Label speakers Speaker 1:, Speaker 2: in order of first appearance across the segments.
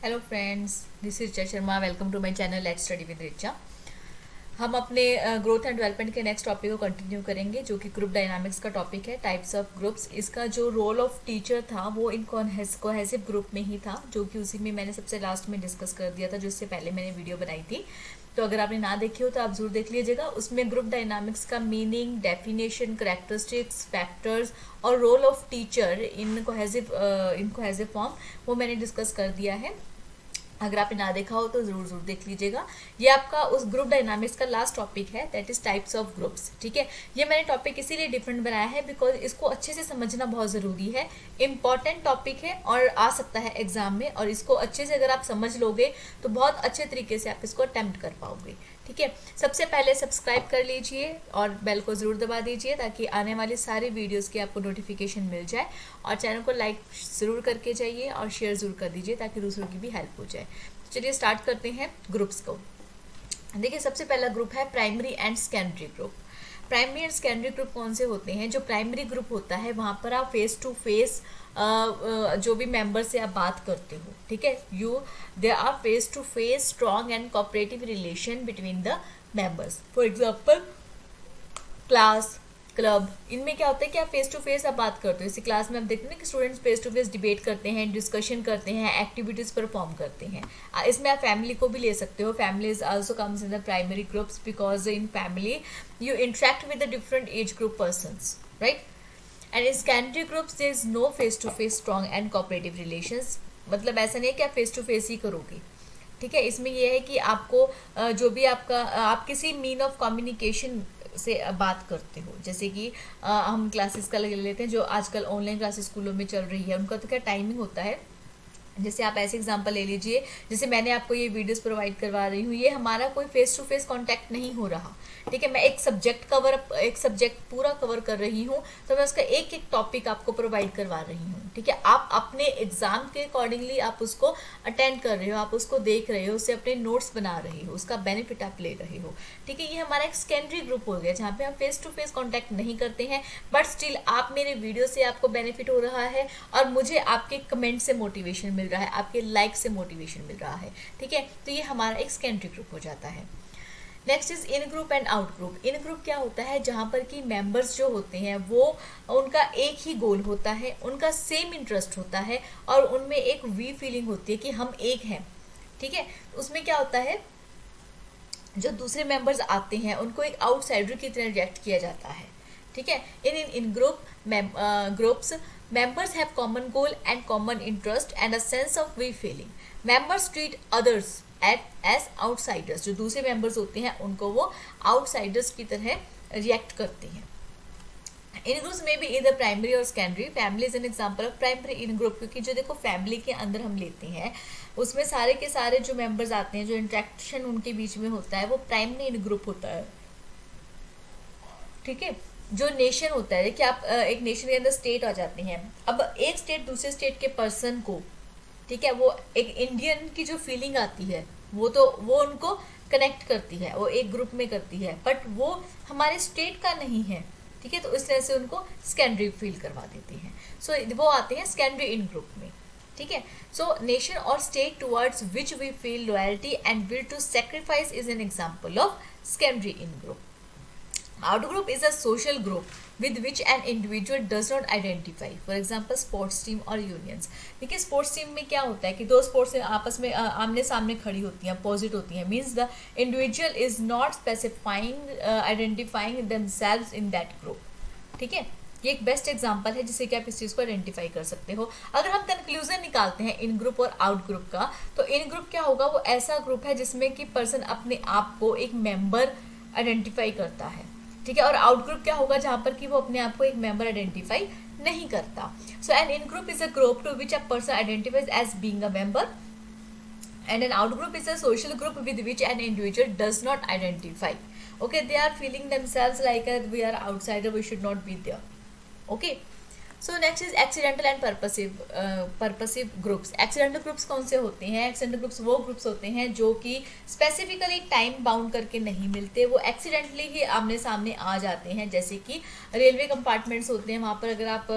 Speaker 1: Hello friends, this is Richa Sharma. Welcome to my channel let's study with Richa. हम अपने growth and development के next topic को continue करेंगे, जो कि ग्रुप डायनामिक्स का टॉपिक है, टाइप्स ऑफ ग्रुप्स। इसका जो रोल ऑफ टीचर था वो इन कोहेसिव ग्रुप में ही था, जो कि उसी में मैंने सबसे लास्ट में डिस्कस कर दिया था, जो इससे पहले मैंने वीडियो बनाई थी। तो अगर आपने ना देखी हो तो आप जरूर देख लीजिएगा। उसमें ग्रुप डायनामिक्स का मीनिंग, डेफिनेशन, करेक्टरिस्टिक्स, फैक्टर्स और role of teacher in cohesive form वो मैंने डिस्कस कर दिया है। अगर आपने ना देखा हो तो जरूर जरूर देख लीजिएगा। ये आपका उस ग्रुप डायनामिक्स का लास्ट टॉपिक है, that is types of groups. ठीक है, ये मैंने टॉपिक इसीलिए डिफरेंट बनाया है बिकॉज इसको अच्छे से समझना बहुत ज़रूरी है। इंपॉर्टेंट टॉपिक है और आ सकता है एग्जाम में, और इसको अच्छे से अगर आप समझ लोगे तो बहुत अच्छे तरीके से आप इसको अटेम्प्ट कर पाओगे। ठीक है, सबसे पहले सब्सक्राइब कर लीजिए और बेल को ज़रूर दबा दीजिए ताकि आने वाली सारी वीडियोस की आपको नोटिफिकेशन मिल जाए। और चैनल को लाइक ज़रूर करके जाइए और शेयर ज़रूर कर दीजिए ताकि दूसरों की भी हेल्प हो जाए। तो चलिए स्टार्ट करते हैं ग्रुप्स को। देखिए, सबसे पहला ग्रुप है primary and secondary group. Primary and secondary group कौन से होते हैं? जो प्राइमरी ग्रुप होता है वहाँ पर आप फेस टू फेस जो भी मेंबर से आप बात करते हो, ठीक है, they are face to face strong and cooperative relation between the members. For example class, club, इनमें क्या होता है कि आप फेस टू फेस आप बात करते हो। इसी क्लास में आप देखते हैं कि students face to face debate करते हैं, डिस्कशन करते हैं, एक्टिविटीज परफॉर्म करते हैं। इसमें आप फैमिली को भी ले सकते हो। Family is also comes in the primary groups because in family you interact with the different age group persons, right. And in secondary groups there is no face to face strong and cooperative relations. मतलब ऐसा नहीं है कि आप face to face ही करोगे। ठीक है, इसमें यह है कि आपको जो भी आपका आप किसी मीन ऑफ कम्युनिकेशन से बात करते हो। जैसे कि हम क्लासेस का ले लेते हैं, जो आजकल ऑनलाइन क्लासेस स्कूलों में चल रही है, उनका तो क्या टाइमिंग होता है। जैसे आप ऐसे एग्जांपल ले लीजिए, जैसे मैंने आपको ये वीडियोस प्रोवाइड करवा रही हूँ, ये हमारा कोई फेस टू फेस कांटेक्ट नहीं हो रहा। ठीक है, मैं एक सब्जेक्ट पूरा कवर कर रही हूँ, तो मैं उसका एक एक टॉपिक आपको प्रोवाइड करवा रही हूँ। ठीक है, आप अपने एग्जाम के अकॉर्डिंगली आप उसको अटेंड कर रहे हो, आप उसको देख रहे हो, उससे अपने नोट्स बना रहे हो, उसका बेनिफिट आप ले रहे हो। ठीक है, ये हमारा एक सेकेंडरी ग्रुप हो गया जहाँ पे हम फेस टू फेस कॉन्टैक्ट नहीं करते हैं, बट स्टिल आप मेरे वीडियो से आपको बेनिफिट हो रहा है और मुझे आपके कमेंट से मोटिवेशन मिल रहा है, आपके लाइक से मोटिवेशन मिल रहा है। ठीक है, तो ये हमारा एक सेकेंडरी ग्रुप हो जाता है। Next is in group and out group. In group क्या होता है? जहाँ पर कि मेंबर्स जो होते हैं वो उनका एक ही गोल होता है, उनका सेम इंटरेस्ट होता है और उनमें एक वी फीलिंग होती है कि हम एक हैं। ठीक है, उसमें क्या होता है, जो दूसरे मेंबर्स आते हैं उनको एक आउटसाइडर की तरह रिएक्ट किया जाता है। ठीक है, इन groups members have common goal and common interest and a sense of we feeling. Members treat others as outsiders. जो दूसरे members होते हैं उनको वो outsiders की तरह रिएक्ट करते हैं। इन ग्रुप्स में भी इधर प्राइमरी और secondary. Family is an example of primary in group, क्योंकि जो देखो फैमिली के अंदर हम लेते हैं उसमें सारे के सारे जो मेंबर्स आते हैं, जो इंटरेक्शन उनके बीच में होता है वो प्राइमरी इन ग्रुप होता है। ठीक है, जो नेशन होता है, देखिए आप एक नेशन के अंदर स्टेट आ जाते हैं। अब एक स्टेट दूसरे स्टेट के पर्सन को, ठीक है, वो एक इंडियन की जो फीलिंग आती है वो उनको कनेक्ट करती है, वो एक ग्रुप में करती है, बट वो हमारे स्टेट का नहीं है। ठीक है, तो इस तरह से उनको सेकेंडरी फील करवा देते हैं। सो वो आते हैं सेकेंडरी इन ग्रुप में। ठीक है, सो नेशन और state towards which we feel loyalty and will to sacrifice is an example of secondary in group. Out group is a social group with which an individual does not identify. For example, sports team or unions. देखिए sports team में क्या होता है कि दो sports आपस में आमने सामने खड़ी होती हैं, अपोजिट होती हैं, means the individual is not specifying identifying themselves in that group. ठीक है, ये एक बेस्ट एग्जांपल है जिससे कि आप इस चीज़ को आइडेंटिफाई कर सकते हो। अगर हम कंक्लूजन निकालते हैं इन ग्रुप और आउट ग्रुप का, तो इन ग्रुप क्या होगा, वो ऐसा ग्रुप है जिसमें कि पर्सन अपने आप को एक मेंबर आइडेंटिफाई करता है। ठीक है, और आउट ग्रुप क्या होगा, जहां पर कि वो अपने आप को एक मेंबर आइडेंटिफाई नहीं करता। So an in group is a group to which a person identifies as being a member, and an out group is a social group with which an individual does not identify. Okay, they are feeling themselves like we are outsider, we should not be there. Okay, so next is accidental and purposive groups. Accidental groups कौन से होते हैं? Accidental groups वो groups होते हैं जो कि specifically time bound करके नहीं मिलते, वो एक्सीडेंटली ही आमने सामने आ जाते हैं। जैसे कि रेलवे कंपार्टमेंट्स होते हैं, वहाँ पर अगर आप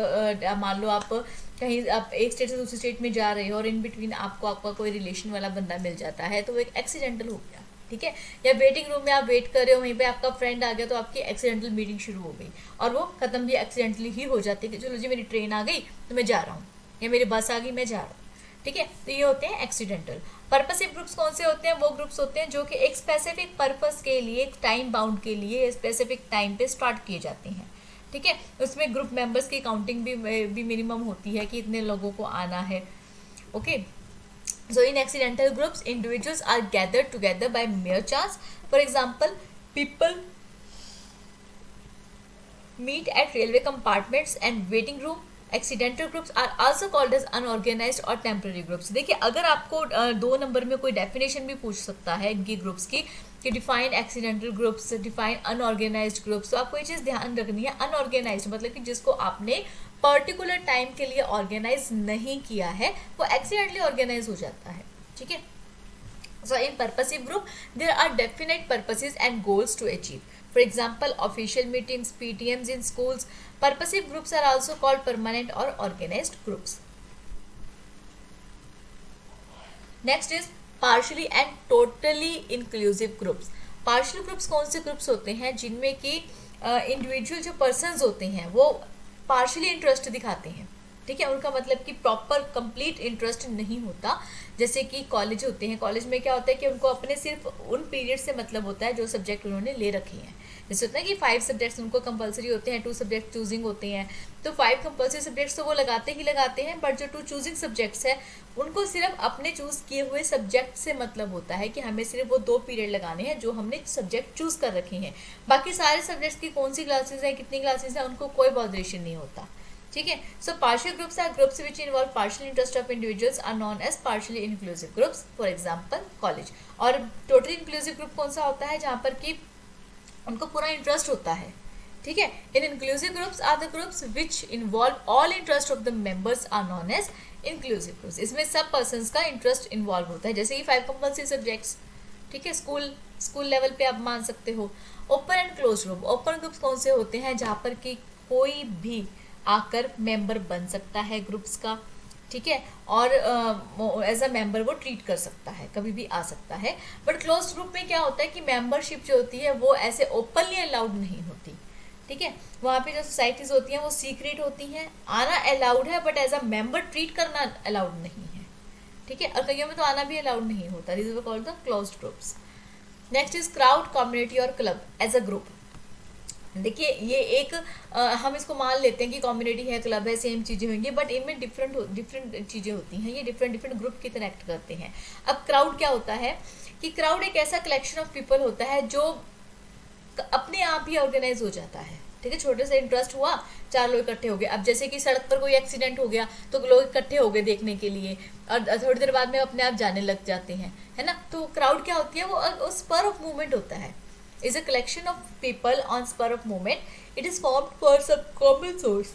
Speaker 1: मान लो आप कहीं आप एक स्टेट से दूसरे स्टेट में जा रहे हो और इन बिटवीन आपको आपका कोई रिलेशन वाला बंदा मिल जाता है, तो वो एक एक्सीडेंटल हो गया, ठीक है। या वेटिंग रूम में आप वेट कर रहे हो, वहीं पे आपका फ्रेंड आ गया, तो आपकी एक्सीडेंटल मीटिंग शुरू हो गई और वो खत्म भी एक्सीडेंटली ही हो जाती है कि चलो जी मेरी ट्रेन आ गई तो मैं जा रहा हूँ, या मेरी बस आ गई मैं जा रहा हूँ, ठीक है। तो ये होते हैं एक्सीडेंटल। पर्पसिव ग्रुप्स कौन से होते हैं? वो ग्रुप्स होते हैं जो कि एक स्पेसिफिक पर्पस के लिए, एक टाइम बाउंड के लिए स्पेसिफिक टाइम पे स्टार्ट किए जाते हैं, ठीक है। उसमें ग्रुप मेंबर्स की काउंटिंग भी मिनिमम होती है कि इतने लोगों को आना है, okay. So in accidental groups, individuals are gathered together by mere chance. For example, people meet at railway compartments and waiting room. Accidental groups are also called as unorganized or temporary groups. देखिए, अगर आपको 2 number में कोई definition भी पूछ सकता है इनकी ग्रुप्स की कि define accidental groups, define unorganised groups, तो आपको ये चीज़ ध्यान रखनी है। अनऑर्गेनाइज्ड मतलब कि जिसको आपने पर्टिकुलर टाइम के लिए ऑर्गेनाइज नहीं किया है, वो एक्सीडेंटली ऑर्गेनाइज हो जाता है, ठीक है। So in purposive group, there are definite purposes and goals to achieve. For example, official meetings, PTMs in schools. Purposive groups are also called permanent or organized groups. Next is partially and totally inclusive groups. Partial groups कौन से groups होते हैं? जिनमें कि individual जो persons होते हैं वो पार्शली इंटरेस्ट दिखाते हैं, ठीक है। उनका मतलब कि प्रॉपर कंप्लीट इंटरेस्ट नहीं होता। जैसे कि कॉलेज होते हैं, कॉलेज में क्या होता है कि उनको अपने सिर्फ उन पीरियड से मतलब होता है जो सब्जेक्ट उन्होंने ले रखे हैं। जैसे होता है कि 5 सब्जेक्ट्स उनको कंपलसरी होते हैं, 2 सब्जेक्ट चूजिंग होते हैं, तो 5 कंपलसरी सब्जेक्ट्स तो वो लगाते ही लगाते हैं, बट जो 2 चूजिंग सब्जेक्ट्स है उनको सिर्फ अपने चूज किए हुए सब्जेक्ट से मतलब होता है कि हमें सिर्फ वो 2 पीरियड लगाने हैं जो हमने सब्जेक्ट चूज कर रखे हैं। बाकी सारे सब्जेक्ट्स की कौन सी क्लासेस है, कितनी क्लासेस है, उनको कोई बॉदरेशन नहीं होता, ठीक है। So partial groups are groups which involve partial interest of individuals are known as partially inclusive groups. For example college. और टोटली इंक्लूसिव ग्रुप कौन सा होता है? जहाँ पर कि उनको पूरा इंटरेस्ट होता है, ठीक है। इन inclusive groups are the groups which involve all interest of the members are known as inclusive groups. इसमें सब पर्सन्स का इंटरेस्ट इन्वॉल्व होता है, जैसे कि 5 कंपल्सरी सब्जेक्ट्स, ठीक है। स्कूल लेवल पे आप मान सकते हो। Open and close group. Open groups कौन से होते हैं? जहाँ पर कि कोई भी आकर मेंबर बन सकता है ग्रुप्स का, ठीक है, और एज अ मेंबर वो ट्रीट कर सकता है, कभी भी आ सकता है। बट क्लोज ग्रुप में क्या होता है कि मेंबरशिप जो होती है वो ऐसे ओपनली अलाउड नहीं होती, ठीक है। वहाँ पे जो सोसाइटीज होती हैं वो सीक्रेट होती हैं, आना अलाउड है but as a member treat करना अलाउड नहीं है, ठीक है। और कईयों में तो आना भी अलाउड नहीं होता। This is called the closed groups. Next is crowd, community और क्लब एज अ ग्रुप। देखिए ये एक हम इसको मान लेते हैं कि कम्युनिटी है, क्लब है, सेम चीज़ें होंगी, बट इनमें डिफरेंट चीज़ें होती हैं। ये डिफरेंट ग्रुप की तरह एक्ट करते हैं। अब क्राउड क्या होता है कि क्राउड एक ऐसा कलेक्शन ऑफ पीपल होता है जो अपने आप ही ऑर्गेनाइज हो जाता है, ठीक है। छोटे से इंटरेस्ट हुआ, 4 लोग इकट्ठे हो गए। अब जैसे कि सड़क पर कोई एक्सीडेंट हो गया तो लोग इकट्ठे हो गए देखने के लिए, और थोड़ी देर बाद में अपने आप जाने लग जाते हैं, है ना। तो क्राउड क्या होती है? वो स्पर ऑफ मूवमेंट होता है, is a collection of people on spur of moment. It is formed for some common source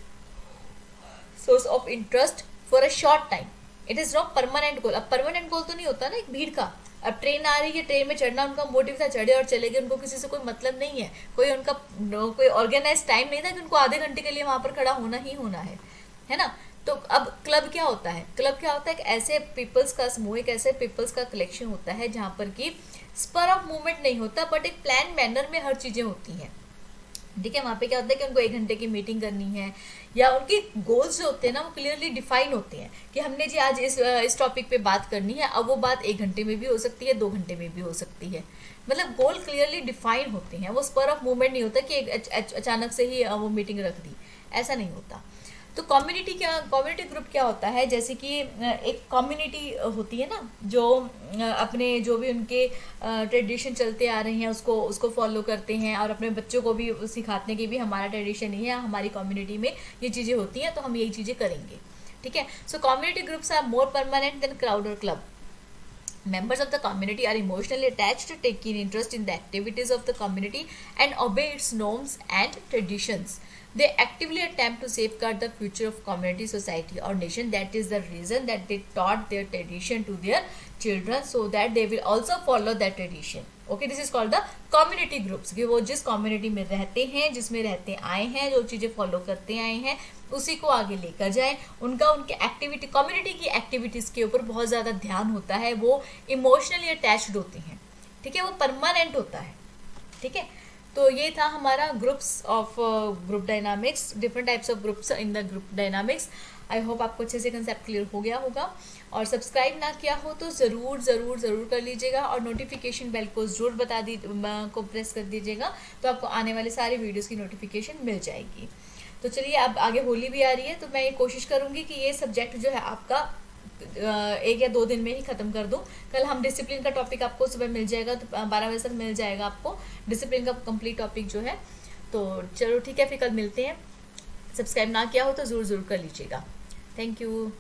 Speaker 1: of interest for a short time. It is not permanent goal. अब permanent goal तो नहीं होता ना एक भीड़ का। अब ट्रेन आ रही है, ट्रेन में चढ़ना उनका मोटिव था, चढ़े और चले गए, उनको किसी से कोई मतलब नहीं है, कोई ऑर्गेनाइज टाइम नहीं था कि उनको आधे घंटे के लिए वहां पर खड़ा होना ही होना है ना। तो अब क्लब क्या होता है? क्लब क्या होता है? एक ऐसे पीपल्स का समूह, एक ऐसे पीपल्स का कलेक्शन होता है जहाँ पर कि स्पर ऑफ मूवमेंट नहीं होता, बट एक प्लान मैनर में हर चीज़ें होती हैं, ठीक है। वहाँ पे क्या होता है कि उनको 1 घंटे की मीटिंग करनी है, या उनके गोल्स जो होते हैं ना वो क्लियरली डिफाइन होते हैं कि हमने जी आज इस टॉपिक पे बात करनी है। अब वो बात 1 घंटे में भी हो सकती है, 2 घंटे में भी हो सकती है, मतलब गोल क्लियरली डिफाइन होते हैं। वो स्पर ऑफ मूवमेंट नहीं होता कि अचानक से ही वो मीटिंग रख दी, ऐसा नहीं होता। तो कम्युनिटी ग्रुप क्या होता है? जैसे कि एक कम्युनिटी होती है ना, जो अपने जो भी उनके ट्रेडिशन चलते आ रहे हैं उसको फॉलो करते हैं, और अपने बच्चों को भी सिखाते हैं कि भी हमारा ट्रेडिशन ही है, हमारी कम्युनिटी में ये चीज़ें होती हैं तो हम यही चीज़ें करेंगे, ठीक है। So community groups are more permanent than crowd और club. Members of the community are emotionally attached, taking interest in the activities of the community and obey its norms and traditions. They actively attempt to safeguard the future of community, society or nation. That is the reason that they taught their tradition to their children, so that they will also follow that tradition. Okay, this is called the community groups, कि वो जिस community में रहते हैं, जिसमें रहते आए हैं, जो चीजें फॉलो करते आए हैं, उसी को आगे लेकर जाए। उनके एक्टिविटी, कम्युनिटी की एक्टिविटीज के ऊपर बहुत ज्यादा ध्यान होता है, वो इमोशनली अटैच्ड होती हैं, ठीक है, वो परमानेंट होता है, ठीक है। तो ये था हमारा groups of group dynamics, different types of groups in the group dynamics. I hope आपको अच्छे से कंसेप्ट क्लियर हो गया होगा, और सब्सक्राइब ना किया हो तो ज़रूर ज़रूर ज़रूर कर लीजिएगा, और नोटिफिकेशन बेल को ज़रूर को प्रेस कर दीजिएगा, तो आपको आने वाले सारे वीडियोस की नोटिफिकेशन मिल जाएगी। तो चलिए, अब आगे होली भी आ रही है, तो मैं ये कोशिश करूँगी कि ये सब्जेक्ट जो है आपका 1 या 2 दिन में ही ख़त्म कर दूँ। कल हम डिसिप्लिन का टॉपिक आपको सुबह मिल जाएगा, तो 12 बजे तक मिल जाएगा आपको डिसिप्लिन का कंप्लीट टॉपिक जो है। तो चलो ठीक है, फिर कल मिलते हैं। सब्सक्राइब ना किया हो तो ज़रूर ज़रूर कर लीजिएगा। Thank you.